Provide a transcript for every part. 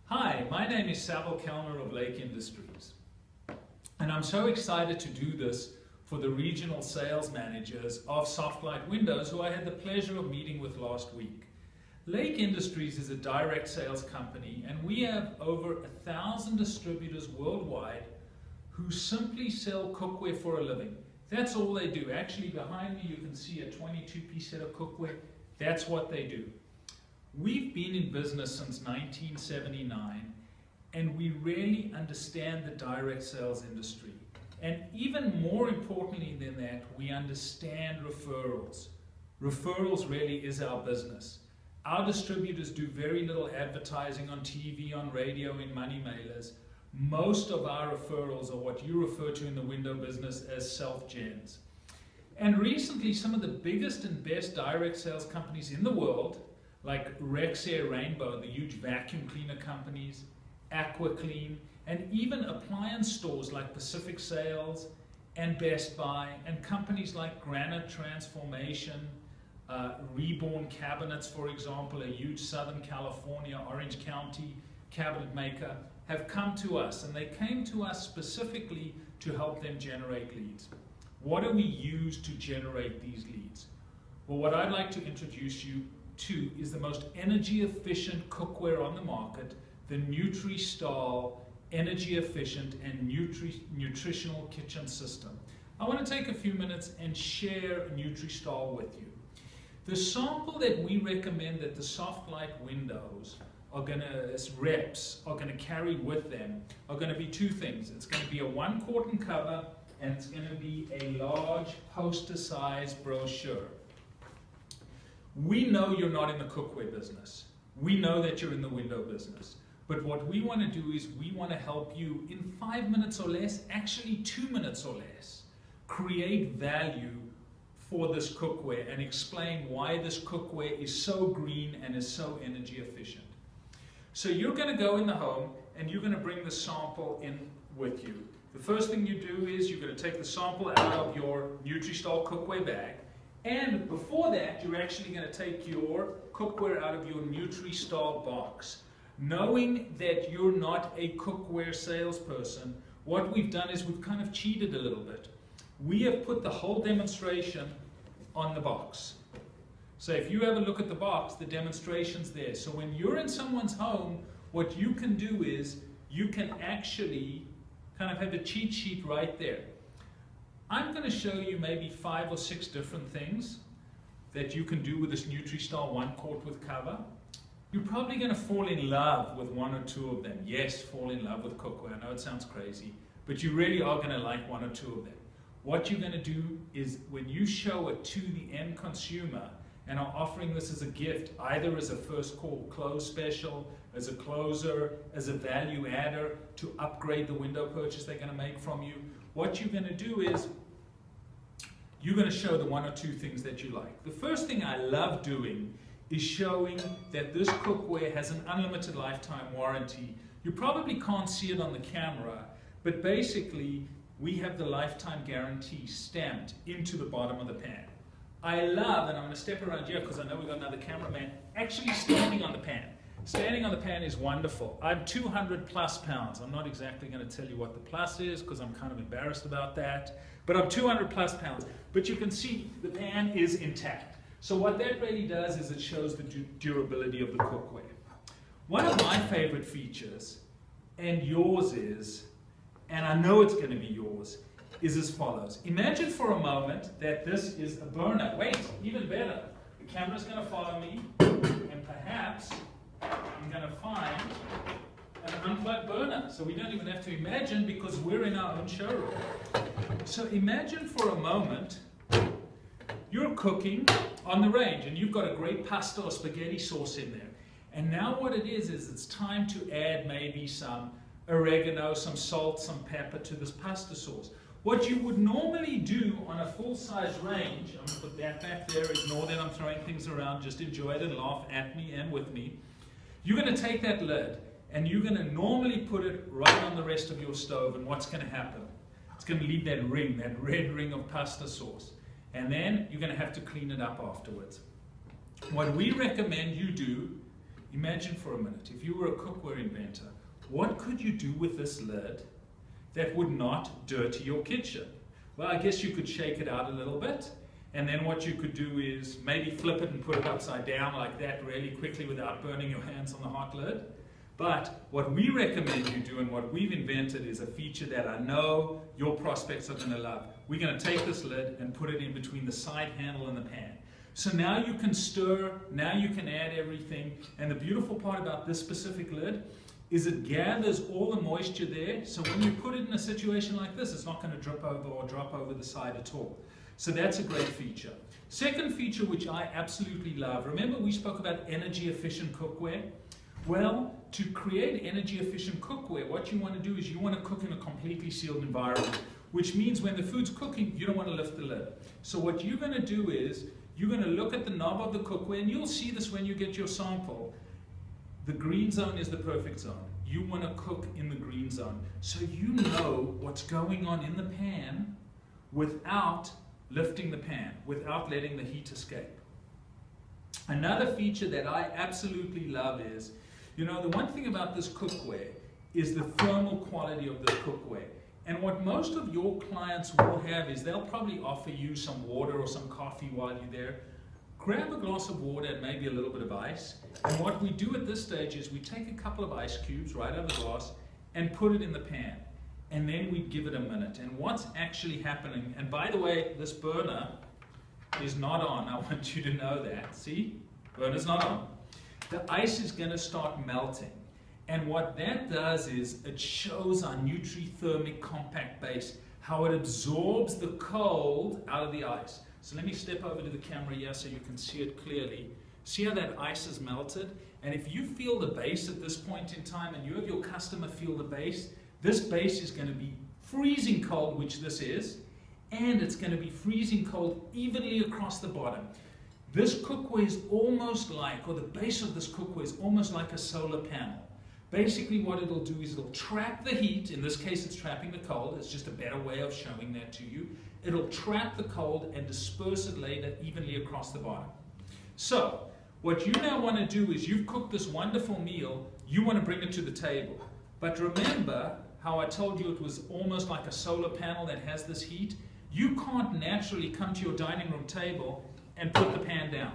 Hi, my name is Saville Kellner of Lake Industries, and I'm so excited to do this for the regional sales managers of Softlight Windows, who I had the pleasure of meeting with last week. Lake Industries is a direct sales company, and we have over 1,000 distributors worldwide who simply sell cookware for a living. That's all they do. Actually, behind me you can see a 22-piece set of cookware. That's what they do. We've been in business since 1979, and we really understand the direct sales industry. And even more importantly than that, we understand referrals. Referrals really is our business. Our distributors do very little advertising on TV, on radio, in money mailers. Most of our referrals are what you refer to in the window business as self-gens. And recently, some of the biggest and best direct sales companies in the world, like Rexair Rainbow, the huge vacuum cleaner companies, AquaClean, and even appliance stores like Pacific Sales and Best Buy, and companies like Granite Transformation, Reborn Cabinets, for example, a huge Southern California, Orange County cabinet maker, have come to us, and they came to us specifically to help them generate leads. What do we use to generate these leads? Well, what I'd like to introduce you to is the most energy efficient cookware on the market, the NutriStall energy efficient and nutritional kitchen system. I want to take a few minutes and share NutriStall with you. The sample that we recommend that the Softlight Windows reps are going to carry with them are going to be two things. It's going to be a 1 quart cover, and it's going to be a large poster size brochure. We know you're not in the cookware business. We know that you're in the window business. But what we want to do is we want to help you in 5 minutes or less, actually 2 minutes or less, create value for this cookware and explain why this cookware is so green and is so energy efficient. So you're going to go in the home and you're going to bring the sample in with you. The first thing you do is you're going to take the sample out of your NutriStall cookware bag. And before that, you're actually going to take your cookware out of your NutriStall box. Knowing that you're not a cookware salesperson, what we've done is we've kind of cheated a little bit. We have put the whole demonstration on the box. So if you have a look at the box, the demonstration's there. So when you're in someone's home, what you can do is you can actually kind of have a cheat sheet right there. I'm going to show you maybe 5 or 6 different things that you can do with this NutriStall 1 quart with cover. You're probably going to fall in love with 1 or 2 of them. Yes, fall in love with cookware. I know it sounds crazy, but you really are going to like 1 or 2 of them. What you're going to do is when you show it to the end consumer and are offering this as a gift, either as a first call close special, as a closer, as a value adder to upgrade the window purchase they're going to make from you, what you're going to do is you're going to show the 1 or 2 things that you like. The first thing I love doing is showing that this cookware has an unlimited lifetime warranty. You probably can't see it on the camera, but basically we have the lifetime guarantee stamped into the bottom of the pan. I love, and I'm going to step around here because I know we've got another cameraman, actually standing on the pan. Standing on the pan is wonderful. I'm 200 plus pounds. I'm not exactly going to tell you what the plus is because I'm kind of embarrassed about that. But I'm 200 plus pounds. But you can see the pan is intact. So what that really does is it shows the durability of the cookware. One of my favorite features, and yours is, and I know it's going to be yours, is as follows. Imagine for a moment that this is a burner. Wait, even better. The camera's going to follow me, and perhaps I'm going to find an unplugged burner. So we don't even have to imagine because we're in our own showroom. So imagine for a moment you're cooking on the range and you've got a great pasta or spaghetti sauce in there. And now what it is it's time to add maybe some oregano, some salt, some pepper to this pasta sauce. What you would normally do on a full-size range, I'm going to put that back there, ignore that I'm throwing things around, just enjoy it and laugh at me and with me. You're going to take that lid and you're going to normally put it right on the rest of your stove, and what's going to happen? It's going to leave that ring, that red ring of pasta sauce. And then you're going to have to clean it up afterwards. What we recommend you do Imagine for a minute, if you were a cookware inventor, what could you do with this lid that would not dirty your kitchen? Well, I guess you could shake it out a little bit, and then what you could do is maybe flip it and put it upside down like that really quickly without burning your hands on the hot lid. But what we recommend you do and what we've invented is a feature that I know your prospects are going to love. We're going to take this lid and put it in between the side handle and the pan. So now you can stir, now you can add everything, and the beautiful part about this specific lid is it gathers all the moisture there, so when you put it in a situation like this, it's not going to drip over or drop over the side at all. So that's a great feature. Second feature which I absolutely love, remember we spoke about energy efficient cookware? Well, to create energy efficient cookware, what you want to do is you want to cook in a completely sealed environment, which means when the food's cooking, you don't want to lift the lid. So what you're going to do is, you're going to look at the knob of the cookware, and you'll see this when you get your sample. The green zone is the perfect zone. You want to cook in the green zone. So you know what's going on in the pan without lifting the pan, without letting the heat escape. Another feature that I absolutely love is, you know, the one thing about this cookware is the thermal quality of this cookware. And what most of your clients will have is they'll probably offer you some water or some coffee while you're there. Grab a glass of water and maybe a little bit of ice. And what we do at this stage is we take a couple of ice cubes right out of the glass and put it in the pan. And then we give it a minute. And what's actually happening, and by the way, this burner is not on. I want you to know that. See? Burner's not on. The ice is going to start melting. And what that does is it shows our Nutri-Thermic compact base, how it absorbs the cold out of the ice. So let me step over to the camera here so you can see it clearly. See how that ice is melted? And if you feel the base at this point in time and you have your customer feel the base, this base is going to be freezing cold, which this is, and it's going to be freezing cold evenly across the bottom. This cookware is almost like, or the base of this cookware is almost like a solar panel. Basically what it'll do is it'll trap the heat, in this case it's trapping the cold, it's just a better way of showing that to you. It'll trap the cold and disperse it later evenly across the bottom. So, what you now want to do is you've cooked this wonderful meal, you want to bring it to the table. But remember how I told you it was almost like a solar panel that has this heat? You can't naturally come to your dining room table and put the pan down.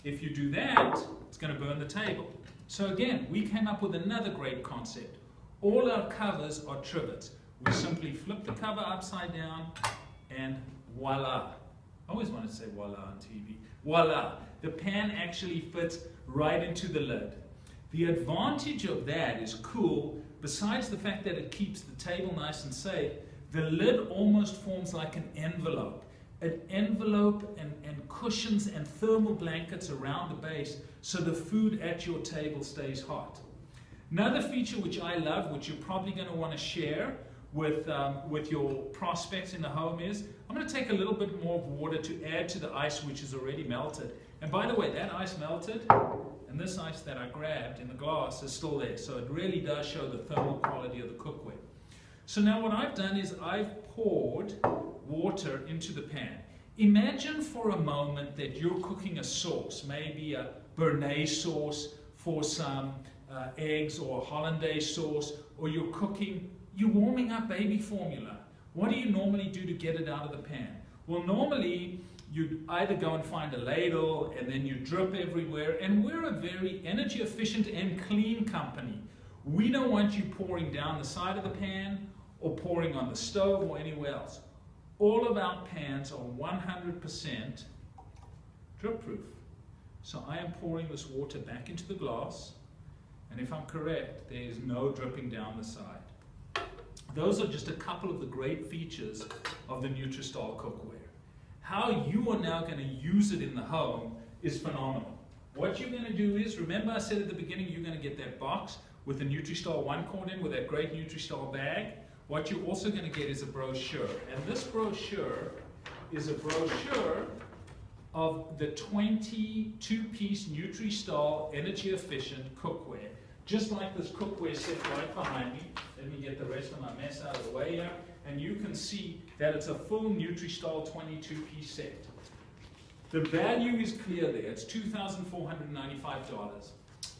If you do that, it's going to burn the table. So again, we came up with another great concept. All our covers are trivets. We simply flip the cover upside down and voila. I always wanted to say voila on TV. Voila. The pan actually fits right into the lid. The advantage of that is cool. Besides the fact that it keeps the table nice and safe, the lid almost forms like an envelope. An envelope and cushions and thermal blankets around the base so the food at your table stays hot. Another feature which I love, which you're probably going to want to share with your prospects in the home is, I'm going to take a little bit more of water to add to the ice which is already melted. And by the way, that ice melted, and this ice that I grabbed in the glass is still there. So it really does show the thermal quality of the cookware. So now what I've done is I've poured water into the pan. Imagine for a moment that you're cooking a sauce, maybe a béarnaise sauce for some eggs, or a hollandaise sauce, or you're warming up baby formula. What do you normally do to get it out of the pan? Well, normally you'd either go and find a ladle and then you drip everywhere, and we're a very energy efficient and clean company. We don't want you pouring down the side of the pan or pouring on the stove or anywhere else. All of our pans are 100% drip proof. So I am pouring this water back into the glass, and if I'm correct, there is no dripping down the side. Those are just a couple of the great features of the Nutristal cookware. How you are now going to use it in the home is phenomenal. What you're going to do is, remember I said at the beginning, you're going to get that box with the Nutristal 1 quart in, with that great Nutristal bag. What you're also going to get is a brochure. And this brochure is a brochure of the 22-piece Nutristal energy efficient cookware. Just like this cookware set right behind me. Let me get the rest of my mess out of the way here. And you can see that it's a full Nutristal 22-piece set. The value is clear there. It's $2,495.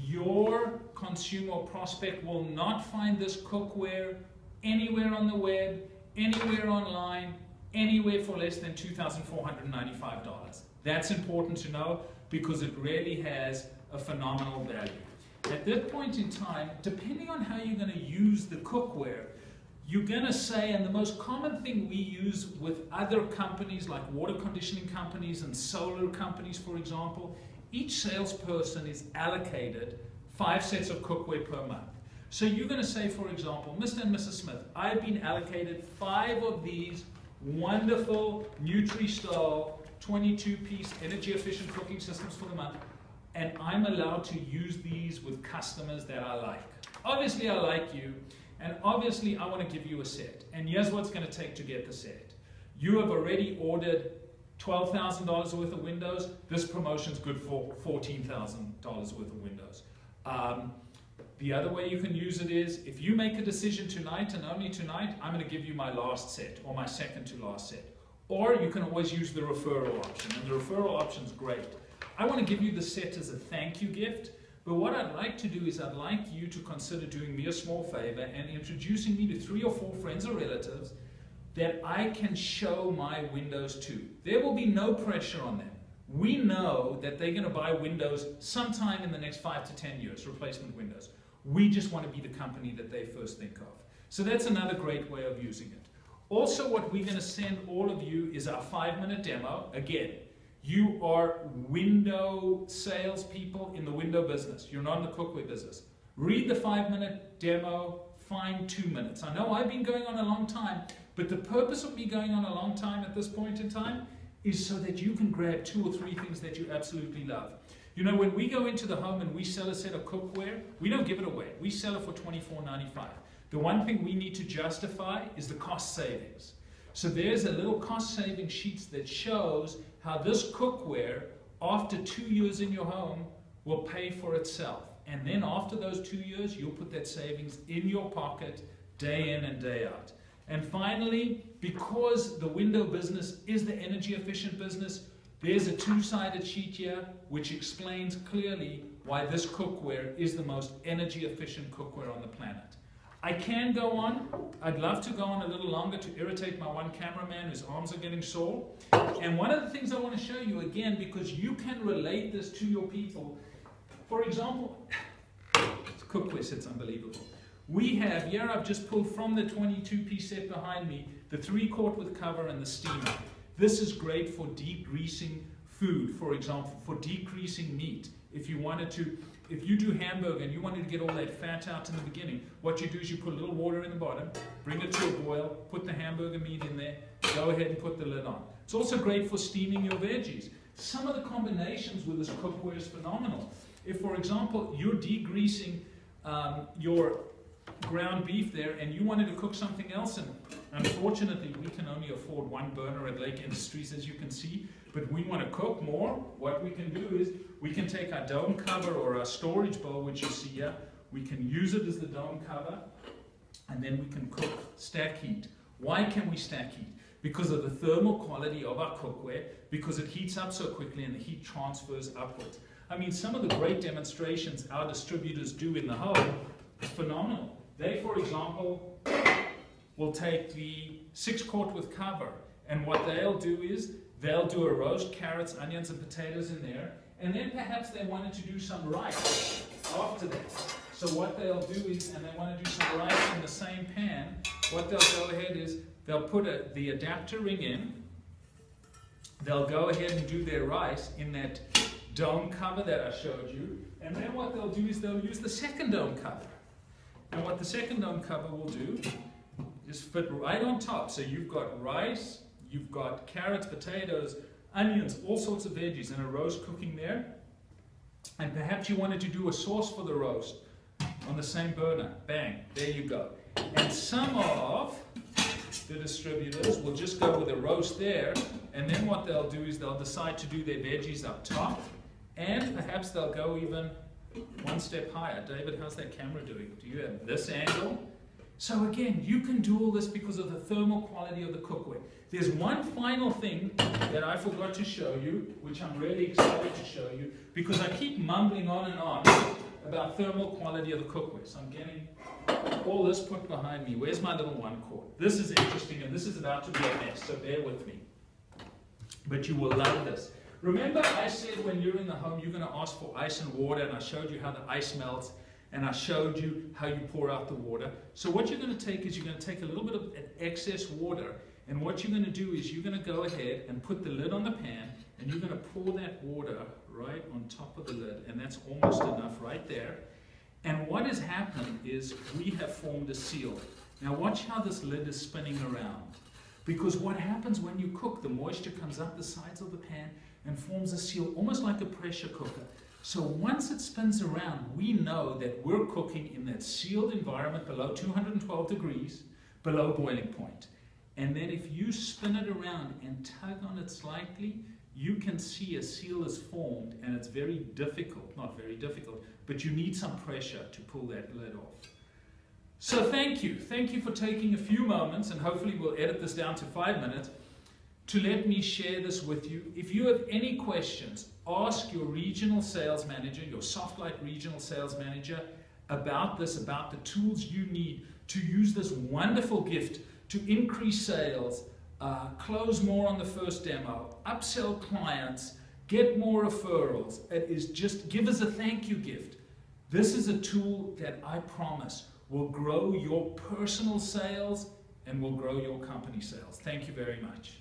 your consumer or prospect will not find this cookware anywhere on the web, anywhere online, anywhere for less than $2,495. That's important to know because it really has a phenomenal value. At that point in time, depending on how you're going to use the cookware, you're going to say, and the most common thing we use with other companies like water conditioning companies and solar companies, for example, each salesperson is allocated 5 sets of cookware per month. So you're going to say, for example, Mr. and Mrs. Smith, I've been allocated 5 of these wonderful NutriStar 22-piece energy efficient cooking systems for the month, and I'm allowed to use these with customers that I like. Obviously I like you, and obviously I want to give you a set, and here's what's going to take to get the set. You have already ordered $12,000 worth of windows. This promotion's good for $14,000 worth of windows. The other way you can use it is, if you make a decision tonight and only tonight, I'm going to give you my last set or my second to last set. Or you can always use the referral option, and the referral option is great. I want to give you the set as a thank you gift, but what I'd like to do is I'd like you to consider doing me a small favor and introducing me to 3 or 4 friends or relatives that I can show my windows to. There will be no pressure on them. We know that they're going to buy windows sometime in the next 5 to 10 years, replacement windows. We just want to be the company that they first think of. So that's another great way of using it. Also, what we're going to send all of you is our 5-minute demo. Again, you are window salespeople in the window business. You're not in the cookware business. Read the 5-minute demo, find 2 minutes. I know I've been going on a long time, but the purpose of me going on a long time at this point in time is so that you can grab 2 or 3 things that you absolutely love. You know, when we go into the home and we sell a set of cookware, we don't give it away. We sell it for $24.95. The one thing we need to justify is the cost savings. So there's a little cost saving sheet that shows how this cookware, after 2 years in your home, will pay for itself. And then after those 2 years, you'll put that savings in your pocket day in and day out. And finally, because the window business is the energy efficient business, there's a 2-sided sheet here which explains clearly why this cookware is the most energy efficient cookware on the planet. I can go on. I'd love to go on a little longer to irritate my one cameraman whose arms are getting sore. And one of the things I want to show you again, because you can relate this to your people. For example, cookware set's unbelievable. We have, here I've just pulled from the 22-piece set behind me, the 3-quart with cover and the steamer. This is great for degreasing food, for example, for decreasing meat. If you wanted to, if you do hamburger and you wanted to get all that fat out in the beginning, what you do is you put a little water in the bottom, bring it to a boil, put the hamburger meat in there, go ahead and put the lid on. It's also great for steaming your veggies. Some of the combinations with this cookware is phenomenal. If, for example, you're degreasing your ground beef there and you wanted to cook something else, and unfortunately we can only afford 1 burner at Lake Industries, as you can see, but we want to cook more, what we can do is we can take our dome cover or our storage bowl, which you see here, we can use it as the dome cover, and then we can cook stack heat. Why can we stack heat? Because of the thermal quality of our cookware, because it heats up so quickly and the heat transfers upwards. I mean, some of the great demonstrations our distributors do in the home is phenomenal. They, for example, will take the 6-quart with cover, and what they'll do is they'll do a roast, carrots, onions, and potatoes in there, and then perhaps they wanted to do some rice after that. So what they'll do is, and they want to do some rice in the same pan, what they'll go ahead is they'll put the adapter ring in, they'll go ahead and do their rice in that dome cover that I showed you, and then what they'll do is they'll use the second dome cover. And what the second dome cover will do is fit right on top. So you've got rice, you've got carrots, potatoes, onions, all sorts of veggies, and a roast cooking there. And perhaps you wanted to do a sauce for the roast on the same burner. Bang, there you go. And some of the distributors will just go with a roast there, and then what they'll do is they'll decide to do their veggies up top, and perhaps they'll go even 1 step higher. David, how's that camera doing? Do you have this angle? So again, you can do all this because of the thermal quality of the cookware. There's one final thing that I forgot to show you, which I'm really excited to show you, because I keep mumbling on and on about thermal quality of the cookware. So I'm getting all this put behind me. Where's my little one cord? This is interesting, and this is about to be a mess, so bear with me. But you will love this. Remember I said when you're in the home, you're going to ask for ice and water, and I showed you how the ice melts, and I showed you how you pour out the water. So what you're going to take is you're going to take a little bit of excess water, and what you're going to do is you're going to go ahead and put the lid on the pan, and you're going to pour that water right on top of the lid, and that's almost enough right there. And what has happened is we have formed a seal. Now watch how this lid is spinning around. Because what happens when you cook, the moisture comes up the sides of the pan and forms a seal, almost like a pressure cooker. So once it spins around, we know that we're cooking in that sealed environment below 212 degrees, below boiling point. And then if you spin it around and tug on it slightly, you can see a seal is formed, and it's very difficult, not very difficult, but you need some pressure to pull that lid off. So thank you. Thank you for taking a few moments, and hopefully we'll edit this down to 5 minutes, to let me share this with you. If you have any questions, ask your regional sales manager, your Softlight regional sales manager, about this, about the tools you need to use this wonderful gift to increase sales, close more on the first demo, upsell clients, get more referrals. It is just, give us a thank you gift. This is a tool that I promise will grow your personal sales and will grow your company sales. Thank you very much.